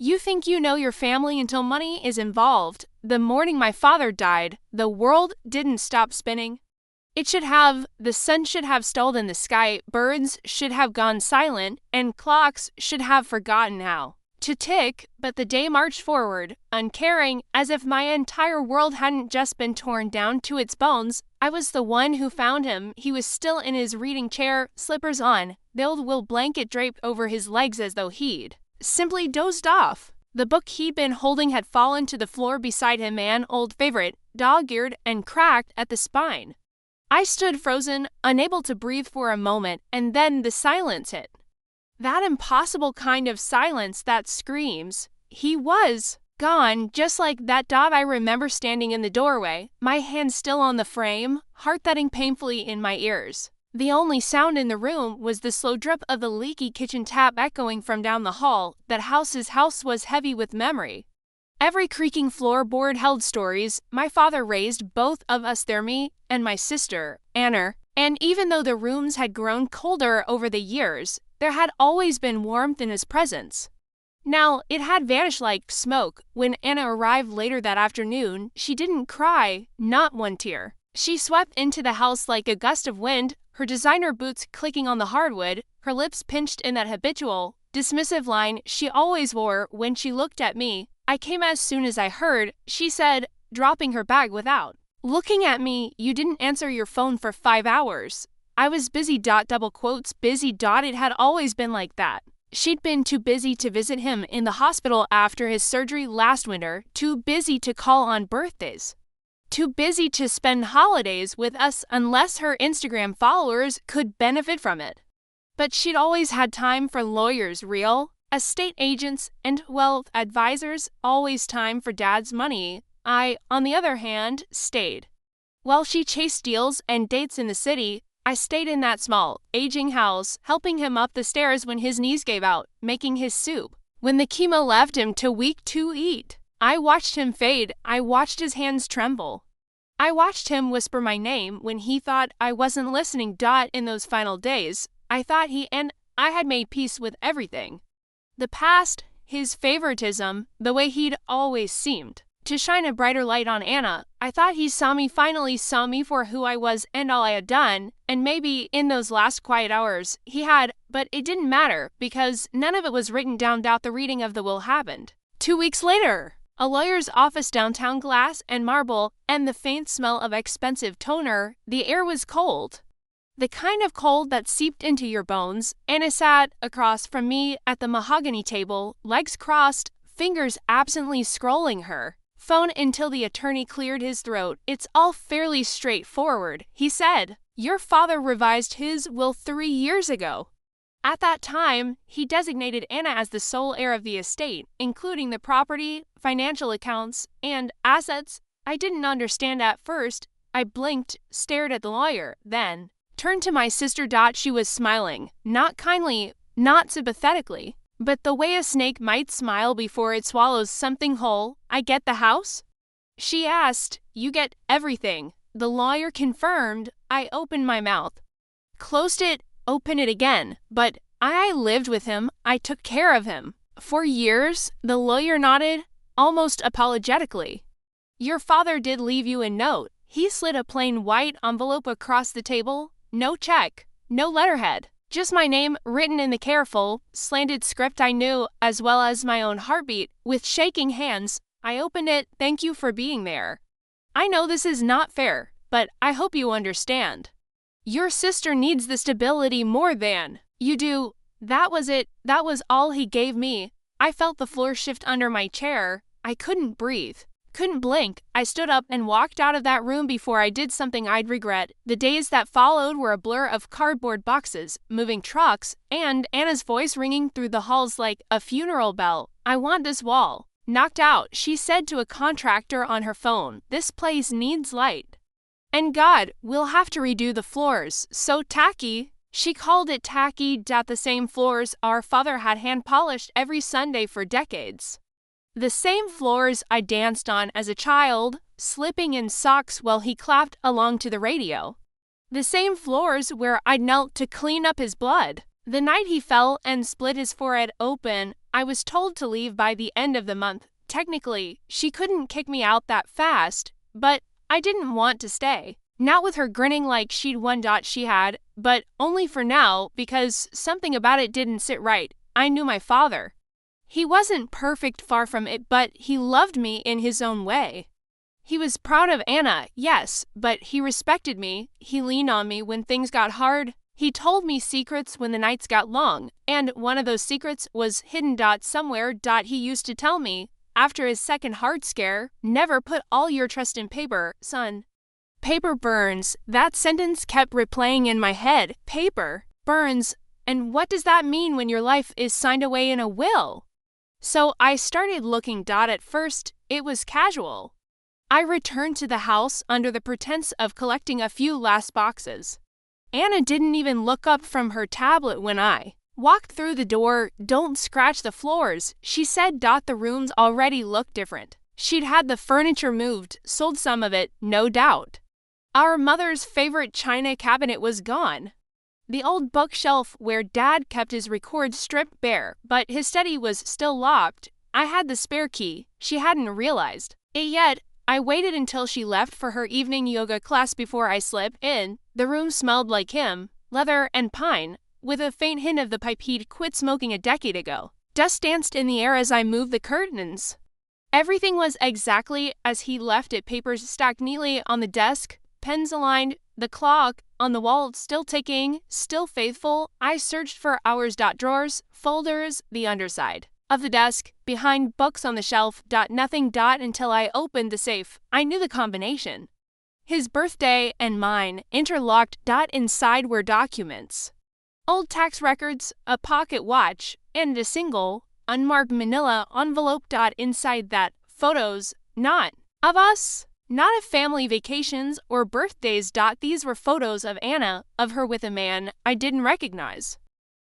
You think you know your family until money is involved. The morning my father died, the world didn't stop spinning. It should have, the sun should have stalled in the sky, birds should have gone silent, and clocks should have forgotten how to tick, but the day marched forward, uncaring, as if my entire world hadn't just been torn down to its bones. I was the one who found him. He was still in his reading chair, slippers on, the old wool blanket draped over his legs as though he'd simply dozed off. The book he'd been holding had fallen to the floor beside him, an old favorite, dog-eared and cracked at the spine. I stood frozen, unable to breathe for a moment, and then the silence hit. That impossible kind of silence that screams, he was gone, just like that dot I remember standing in the doorway, my hand still on the frame, heart thudding painfully in my ears. The only sound in the room was the slow drip of the leaky kitchen tap echoing from down the hall. That house's house was heavy with memory. Every creaking floorboard held stories. My father raised both of us there, me and my sister, Anna, and even though the rooms had grown colder over the years, there had always been warmth in his presence. Now, it had vanished like smoke. When Anna arrived later that afternoon, she didn't cry, not one tear. She swept into the house like a gust of wind, her designer boots clicking on the hardwood, her lips pinched in that habitual, dismissive line she always wore when she looked at me. I came as soon as I heard, she said, dropping her bag without looking at me. You didn't answer your phone for 5 hours. I was busy, double quotes, busy. It had always been like that. She'd been too busy to visit him in the hospital after his surgery last winter, too busy to call on birthdays, too busy to spend holidays with us unless her Instagram followers could benefit from it. But she'd always had time for lawyers, real estate agents, and wealth advisors, always time for Dad's money. I, on the other hand, stayed. While she chased deals and dates in the city, I stayed in that small, aging house, helping him up the stairs when his knees gave out, making his soup when the chemo left him too weak to eat. I watched him fade. I watched his hands tremble. I watched him whisper my name when he thought I wasn't listening. In those final days, I thought he and I had made peace with everything. The past, his favoritism, the way he'd always seemed to shine a brighter light on Anna. I thought he finally saw me for who I was and all I had done, and maybe in those last quiet hours he had, but it didn't matter because none of it was written down. The reading of the will happened 2 weeks later. A lawyer's office, downtown, glass and marble, and the faint smell of expensive toner. The air was cold. The kind of cold that seeped into your bones. Anna sat across from me at the mahogany table, legs crossed, fingers absently scrolling her phone until the attorney cleared his throat. It's all fairly straightforward, he said. Your father revised his will 3 years ago. At that time, he designated Anna as the sole heir of the estate, including the property, financial accounts, and assets. I didn't understand at first. I blinked, stared at the lawyer, then turned to my sister. She was smiling, not kindly, not sympathetically, but the way a snake might smile before it swallows something whole. I get the house? She asked. You get everything. The lawyer confirmed. I opened my mouth, closed it, opened it again. But I lived with him. I took care of him. For years, the lawyer nodded, almost apologetically. Your father did leave you a note. He slid a plain white envelope across the table. No check, no letterhead, just my name written in the careful, slanted script I knew, as well as my own heartbeat. With shaking hands, I opened it. Thank you for being there. I know this is not fair, but I hope you understand. Your sister needs the stability more than you do. That was it. That was all he gave me. I felt the floor shift under my chair. I couldn't breathe. Couldn't blink. I stood up and walked out of that room before I did something I'd regret. The days that followed were a blur of cardboard boxes, moving trucks, and Anna's voice ringing through the halls like a funeral bell. I want this wall knocked out, she said to a contractor on her phone. This place needs light. And God, we'll have to redo the floors. So tacky. She called it tacky. The same floors our father had hand-polished every Sunday for decades. The same floors I danced on as a child, slipping in socks while he clapped along to the radio. The same floors where I knelt to clean up his blood. The night he fell and split his forehead open, I was told to leave by the end of the month. Technically, she couldn't kick me out that fast, but I didn't want to stay. Not with her grinning like she'd won. She had, but only for now because something about it didn't sit right. I knew my father. He wasn't perfect, far from it, but he loved me in his own way. He was proud of Anna, yes, but he respected me. He leaned on me when things got hard. He told me secrets when the nights got long, and one of those secrets was hidden somewhere. He used to tell me, after his second heart scare, never put all your trust in paper, son. Paper burns. That sentence kept replaying in my head. Paper burns. And what does that mean when your life is signed away in a will? So I started looking. At first, it was casual. I returned to the house under the pretense of collecting a few last boxes. Anna didn't even look up from her tablet when I walked through the door. Don't scratch the floors, she said. The rooms already looked different. She'd had the furniture moved, sold some of it, no doubt. Our mother's favorite china cabinet was gone. The old bookshelf where Dad kept his records stripped bare, but his study was still locked. I had the spare key. She hadn't realized it yet. I waited until she left for her evening yoga class before I slipped in. The room smelled like him, leather and pine, with a faint hint of the pipe he'd quit smoking a decade ago. Dust danced in the air as I moved the curtains. Everything was exactly as he left it. Papers stacked neatly on the desk, pens aligned, the clock on the wall still ticking, still faithful. I searched for hours. Drawers, folders, the underside of the desk, behind books on the shelf. Nothing. Until I opened the safe. I knew the combination. His birthday and mine interlocked. Inside were documents. Old tax records, a pocket watch, and a single, unmarked manila envelope. Inside that, photos, not of us, not of family vacations or birthdays. These were photos of Anna, of her with a man I didn't recognize.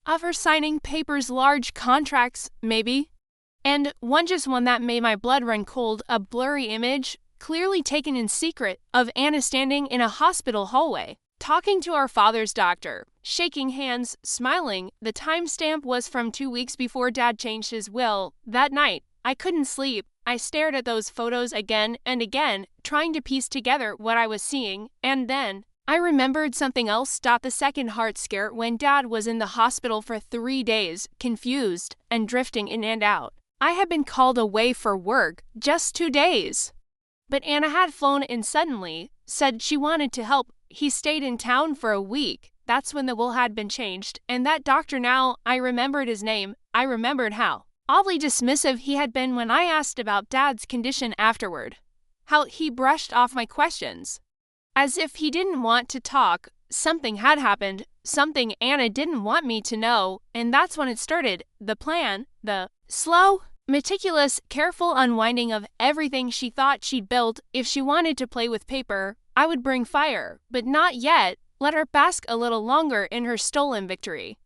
Of her signing papers, large contracts, maybe. And just one that made my blood run cold, a blurry image, clearly taken in secret, of Anna standing in a hospital hallway, talking to our father's doctor, shaking hands, smiling. The timestamp was from 2 weeks before Dad changed his will. That night, I couldn't sleep. I stared at those photos again and again, trying to piece together what I was seeing, and then I remembered something else. The second heart scare when Dad was in the hospital for 3 days, confused and drifting in and out. I had been called away for work, just 2 days. But Anna had flown in suddenly, said she wanted to help. He stayed in town for a week. That's when the will had been changed, and that doctor now, I remembered his name, I remembered how oddly dismissive he had been when I asked about Dad's condition afterward. How he brushed off my questions. As if he didn't want to talk. Something had happened, something Anna didn't want me to know, and that's when it started. The plan, the slow, meticulous, careful unwinding of everything she thought she'd built. If she wanted to play with paper, I would bring fire, but not yet. Let her bask a little longer in her stolen victory.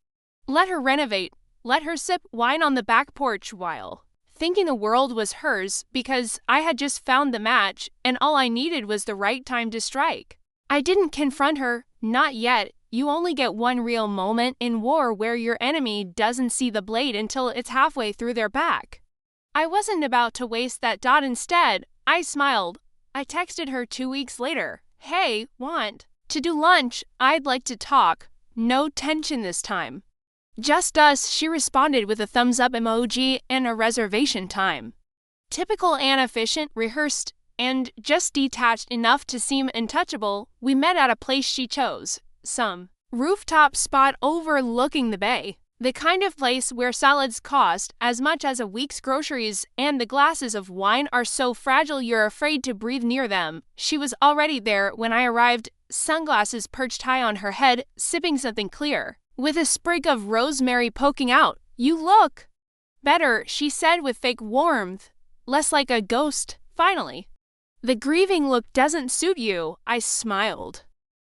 Let her renovate. Let her sip wine on the back porch while thinking the world was hers, because I had just found the match, and all I needed was the right time to strike. I didn't confront her, not yet. You only get one real moment in war where your enemy doesn't see the blade until it's halfway through their back. I wasn't about to waste that. Instead, I smiled. I texted her 2 weeks later. Hey, want to do lunch? I'd like to talk. No tension this time. Just us, she responded with a thumbs up emoji and a reservation time. Typical Anna, efficient, rehearsed, and just detached enough to seem untouchable. We met at a place she chose, some rooftop spot overlooking the bay. The kind of place where salads cost as much as a week's groceries and the glasses of wine are so fragile you're afraid to breathe near them. She was already there when I arrived, sunglasses perched high on her head, sipping something clear, with a sprig of rosemary poking out. You look better, she said with fake warmth, less like a ghost, finally. The grieving look doesn't suit you, I smiled.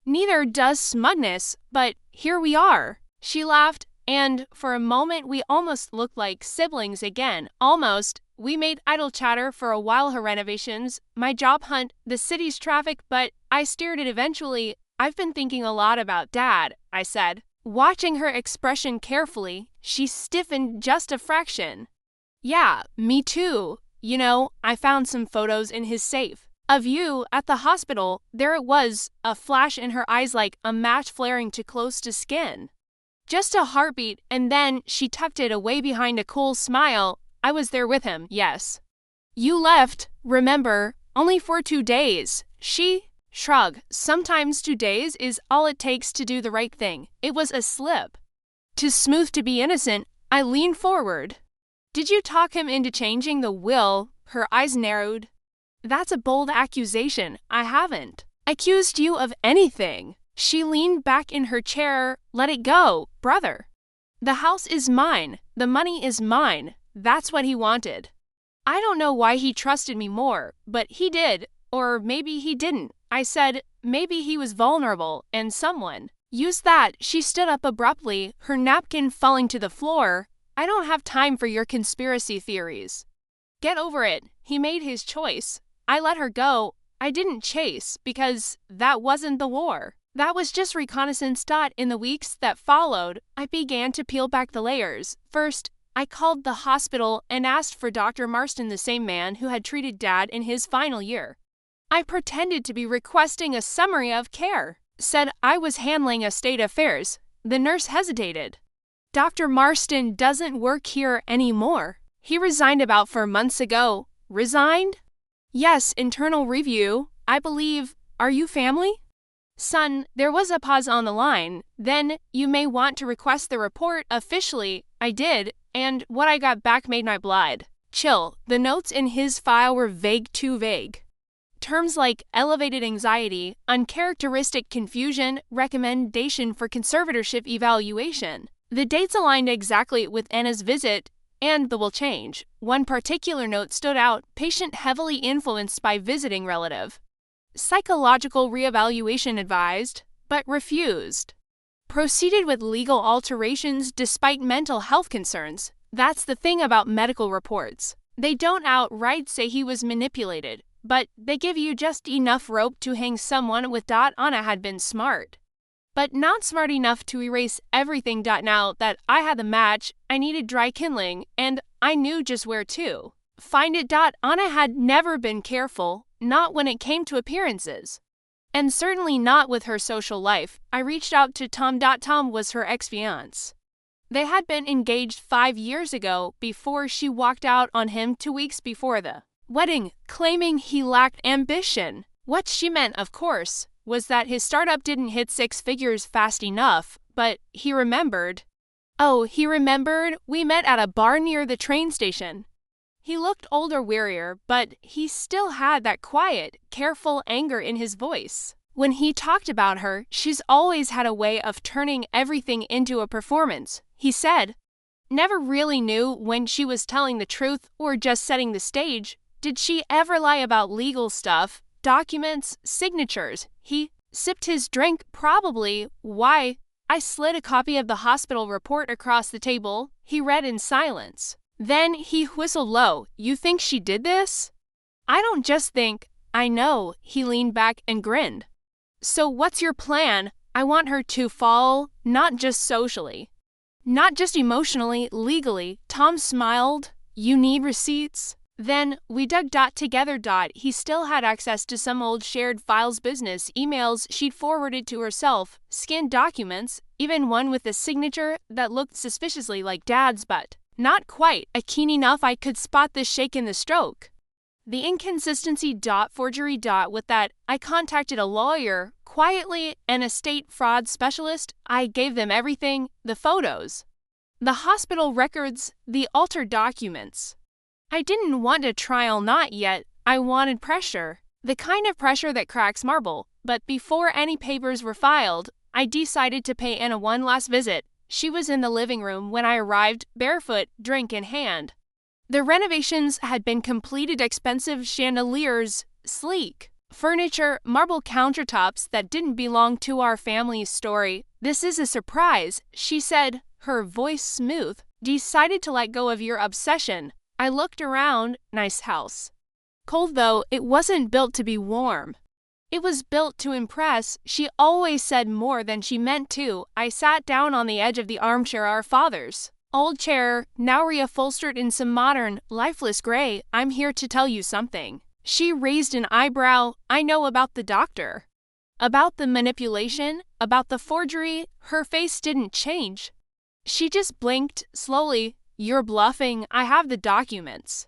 Neither does smugness, but here we are. She laughed, and for a moment we almost looked like siblings again. Almost. We made idle chatter for a while, her renovations, my job hunt, the city's traffic, but I steered it eventually. I've been thinking a lot about Dad, I said. Watching her expression carefully, she stiffened just a fraction. Yeah, me too. You know, I found some photos in his safe. Of you at the hospital, there it was, a flash in her eyes like a match flaring too close to skin. Just a heartbeat, and then she tucked it away behind a cool smile. I was there with him, yes. You left, remember, only for 2 days. She shrugged. Sometimes 2 days is all it takes to do the right thing. It was a slip. Too smooth to be innocent, I leaned forward. Did you talk him into changing the will? Her eyes narrowed. That's a bold accusation. I haven't accused you of anything. She leaned back in her chair. Let it go, brother. The house is mine. The money is mine. That's what he wanted. I don't know why he trusted me more, but he did. Or maybe he didn't. I said, maybe he was vulnerable, and someone used that. She stood up abruptly, her napkin falling to the floor. I don't have time for your conspiracy theories. Get over it. He made his choice. I let her go. I didn't chase, because that wasn't the war. That was just reconnaissance. In the weeks that followed, I began to peel back the layers. First, I called the hospital and asked for Dr. Marston, the same man who had treated Dad in his final year. I pretended to be requesting a summary of care, said I was handling estate affairs. The nurse hesitated. Dr. Marston doesn't work here anymore. He resigned about 4 months ago. Resigned? Yes, internal review, I believe. Are you family? Son, there was a pause on the line. Then, you may want to request the report officially. I did, and what I got back made my blood chill. The notes in his file were vague, too vague. Terms like elevated anxiety, uncharacteristic confusion, recommendation for conservatorship evaluation. The dates aligned exactly with Anna's visit, and the will change. One particular note stood out, patient heavily influenced by visiting relative. Psychological reevaluation advised, but refused. Proceeded with legal alterations despite mental health concerns. That's the thing about medical reports. They don't outright say he was manipulated, but they give you just enough rope to hang someone with. Anna had been smart, but not smart enough to erase everything. Now that I had the match, I needed dry kindling, and I knew just where to find it. Anna had never been careful, not when it came to appearances, and certainly not with her social life. I reached out to Tom. Tom was her ex-fiance. They had been engaged 5 years ago before she walked out on him 2 weeks before the wedding, claiming he lacked ambition. What she meant, of course, was that his startup didn't hit 6 figures fast enough, but he remembered. Oh, he remembered we met at a bar near the train station. He looked older, wearier, but he still had that quiet, careful anger in his voice. When he talked about her, she's always had a way of turning everything into a performance, he said. Never really knew when she was telling the truth or just setting the stage. Did she ever lie about legal stuff, documents, signatures? He sipped his drink. Probably. Why? I slid a copy of the hospital report across the table. He read in silence. Then he whistled low. You think she did this? I don't just think, I know. He leaned back and grinned. So what's your plan? I want her to fall, not just socially, not just emotionally, legally. Tom smiled. You need receipts? Then we dug together. He still had access to some old shared files, business emails she'd forwarded to herself, scanned documents, even one with a signature that looked suspiciously like Dad's, but not quite keen enough I could spot the shake in the stroke. The inconsistency. Forgery. With that, I contacted a lawyer, quietly, an estate fraud specialist. I gave them everything, the photos, the hospital records, the altered documents. I didn't want a trial, not yet. I wanted pressure, the kind of pressure that cracks marble. But before any papers were filed, I decided to pay Anna one last visit. She was in the living room when I arrived, barefoot, drink in hand. The renovations had been completed, expensive chandeliers, sleek furniture, marble countertops that didn't belong to our family's story. This is a surprise, she said, her voice smooth. Decided to let go of your obsession. I looked around. Nice house. Cold though, it wasn't built to be warm. It was built to impress. She always said more than she meant to. I sat down on the edge of the armchair. Our fathers Old chair, now reupholstered in some modern, lifeless gray. I'm here to tell you something. She raised an eyebrow. I know about the doctor. About the manipulation, about the forgery. Her face didn't change. She just blinked, slowly. You're bluffing. I have the documents.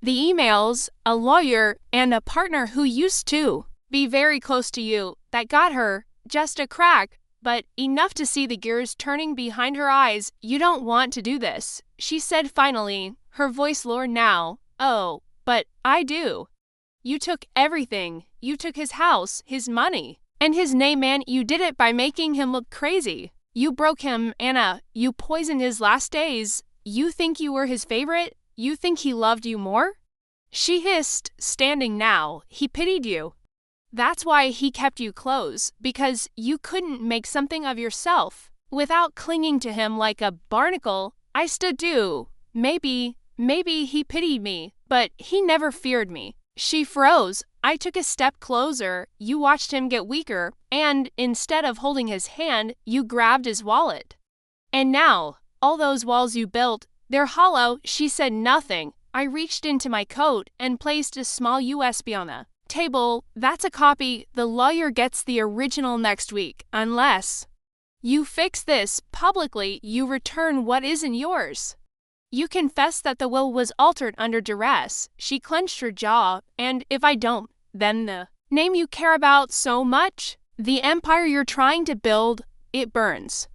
The emails, a lawyer, and a partner who used to be very close to you. That got her. Just a crack, but enough to see the gears turning behind her eyes. You don't want to do this, she said finally, her voice lower now. Oh, but I do. You took everything. You took his house, his money, and his name, man. You did it by making him look crazy. You broke him, Anna. You poisoned his last days. You think you were his favorite? You think he loved you more? She hissed, standing now. He pitied you. That's why he kept you close, because you couldn't make something of yourself without clinging to him like a barnacle. I stood too. Maybe he pitied me, but he never feared me. She froze. I took a step closer. You watched him get weaker, and instead of holding his hand, you grabbed his wallet. And now, all those walls you built, they're hollow. She said nothing. I reached into my coat and placed a small USB on the table. That's a copy. The lawyer gets the original next week, unless you fix this publicly. You return what isn't yours. You confess that the will was altered under duress. She clenched her jaw. And if I don't, then the name you care about so much, the empire you're trying to build, it burns.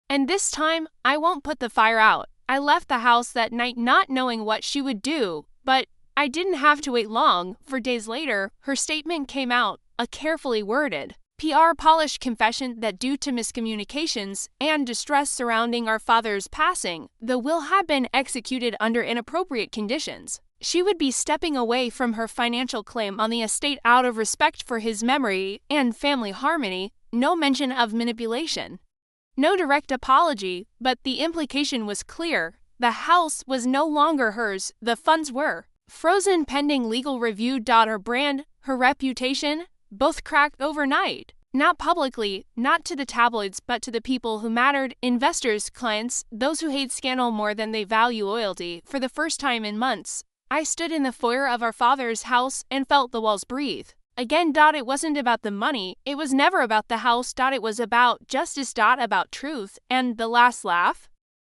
And this time, I won't put the fire out. I left the house that night not knowing what she would do, but I didn't have to wait long. For days later, her statement came out, a carefully worded, PR-polished confession that due to miscommunications and distress surrounding our father's passing, the will had been executed under inappropriate conditions. She would be stepping away from her financial claim on the estate out of respect for his memory and family harmony. No mention of manipulation. No direct apology, but the implication was clear. The house was no longer hers, the funds were. Frozen pending legal review. Her brand, her reputation, both cracked overnight. Not publicly, not to the tabloids, but to the people who mattered, investors, clients, those who hate scandal more than they value loyalty. For the first time in months, I stood in the foyer of our father's house and felt the walls breathe. Again, it wasn't about the money. It was never about the house. It was about justice. About truth. And the last laugh?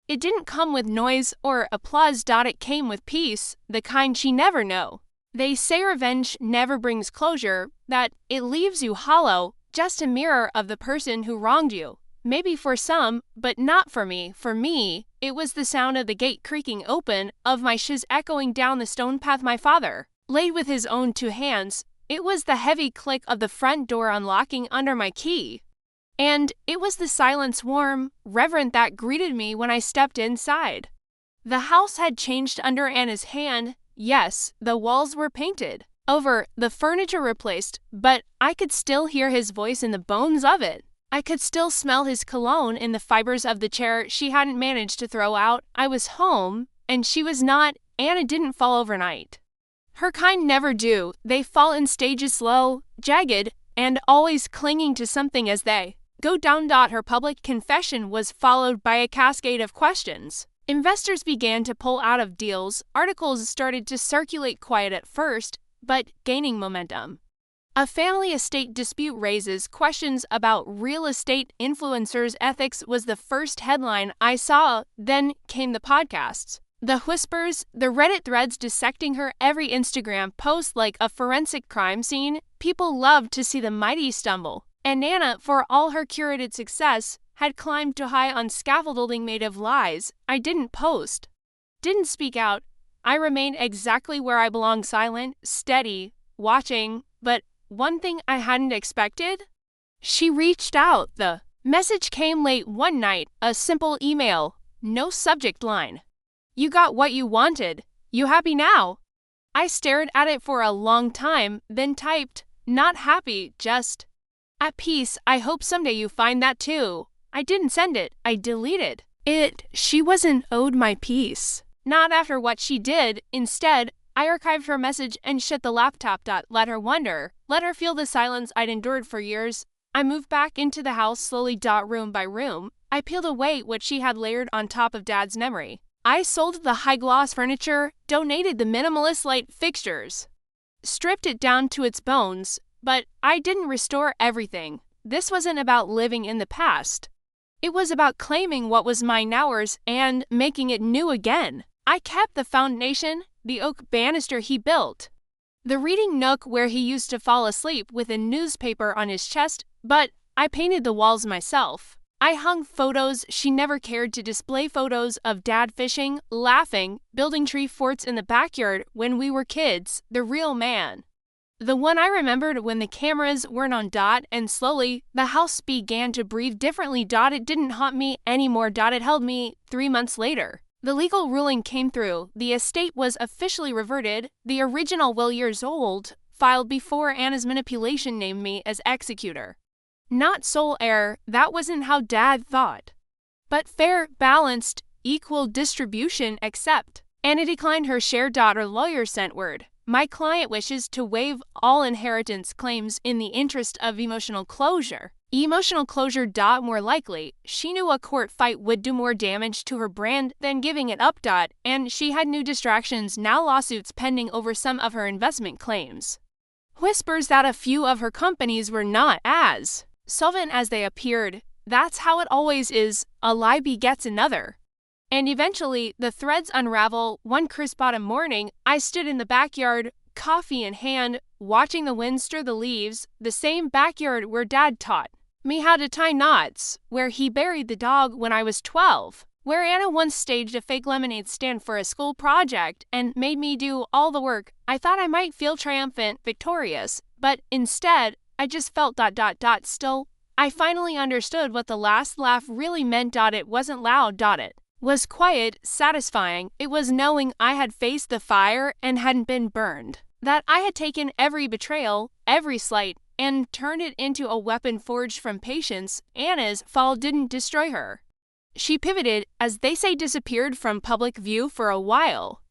It didn't come with noise or applause. It came with peace, the kind she never know. They say revenge never brings closure, that it leaves you hollow, just a mirror of the person who wronged you. Maybe for some, but not for me. For me, it was the sound of the gate creaking open, of my shiz echoing down the stone path my father laid with his own two hands. It was the heavy click of the front door unlocking under my key. And it was the silence, warm, reverent, that greeted me when I stepped inside. The house had changed under Anna's hand. Yes, the walls were painted over, the furniture replaced, but I could still hear his voice in the bones of it. I could still smell his cologne in the fibers of the chair she hadn't managed to throw out. I was home, and she was not. Anna didn't fall overnight. Her kind never do. They fall in stages, slow, jagged, and always clinging to something as they go down. Her public confession was followed by a cascade of questions. Investors began to pull out of deals. Articles started to circulate, quiet at first, but gaining momentum. A family estate dispute raises questions about real estate influencers' ethics was the first headline I saw. Then came the podcasts. The whispers, the Reddit threads dissecting her every Instagram post like a forensic crime scene. People loved to see the mighty stumble. And Nana, for all her curated success, had climbed too high on scaffolding made of lies. I didn't post, didn't speak out. I remained exactly where I belonged, silent, steady, watching. But one thing I hadn't expected? She reached out. The message came late one night, a simple email, no subject line. You got what you wanted. You happy now? I stared at it for a long time, then typed, not happy, just at peace. I hope someday you find that too. I didn't send it. I deleted it. She wasn't owed my peace. Not after what she did. Instead, I archived her message and shut the laptop. Let her wonder. Let her feel the silence I'd endured for years. I moved back into the house slowly. Room by room. I peeled away what she had layered on top of Dad's memory. I sold the high-gloss furniture, donated the minimalist light fixtures, stripped it down to its bones, but I didn't restore everything. This wasn't about living in the past. It was about claiming what was mine ours and making it new again. I kept the foundation, the oak banister he built, the reading nook where he used to fall asleep with a newspaper on his chest, but I painted the walls myself. I hung photos she never cared to display, photos of Dad fishing, laughing, building tree forts in the backyard when we were kids, the real man. The one I remembered when the cameras weren't on. And slowly, the house began to breathe differently. It didn't haunt me anymore. It held me 3 months later. The legal ruling came through. The estate was officially reverted. The original will, years old, filed before Anna's manipulation, named me as executor. Not sole heir, that wasn't how Dad thought. But fair, balanced, equal distribution, except Anna declined her share. Her lawyer sent word. My client wishes to waive all inheritance claims in the interest of emotional closure. Emotional closure. More likely, she knew a court fight would do more damage to her brand than giving it up. And she had new distractions, now lawsuits pending over some of her investment claims. Whispers that a few of her companies were not as solvent as they appeared. That's how it always is, a lie begets another. And eventually, the threads unravel. One crisp autumn morning, I stood in the backyard, coffee in hand, watching the wind stir the leaves, the same backyard where Dad taught me how to tie knots, where he buried the dog when I was 12, where Anna once staged a fake lemonade stand for a school project and made me do all the work. I thought I might feel triumphant, victorious, but instead, I just felt ... Still, I finally understood what the last laugh really meant. It wasn't loud. It was quiet, satisfying. It was knowing I had faced the fire and hadn't been burned. That I had taken every betrayal, every slight, and turned it into a weapon forged from patience. Anna's fall didn't destroy her. She pivoted, as they say, disappeared from public view for a while,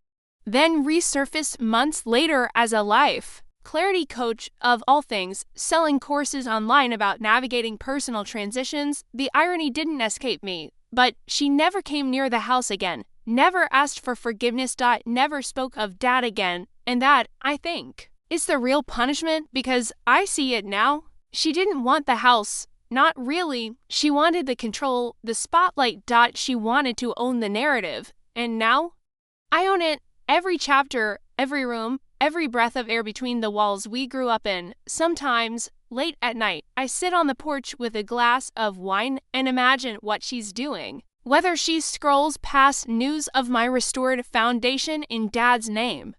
then resurfaced months later as a life clarity coach of all things, selling courses online about navigating personal transitions. The irony didn't escape me, but she never came near the house again, never asked for forgiveness. Never spoke of Dad again, and that, I think, is the real punishment, because I see it now. She didn't want the house. Not really. She wanted the control, the spotlight. She wanted to own the narrative. And now? I own it. Every chapter, every room, every breath of air between the walls we grew up in. Sometimes, late at night, I sit on the porch with a glass of wine and imagine what she's doing. Whether she scrolls past news of my restored foundation in Dad's name.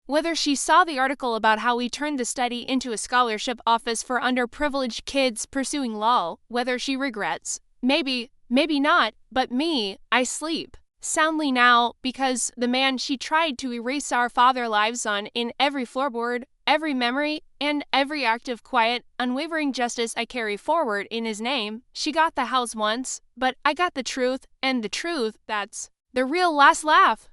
Whether she saw the article about how we turned the study into a scholarship office for underprivileged kids pursuing law. Whether she regrets. Maybe not, but me, I sleep soundly now, because the man she tried to erase our father lives on in every floorboard, every memory, and every act of quiet, unwavering justice I carry forward in his name. She got the house once, but I got the truth, and the truth, that's the real last laugh.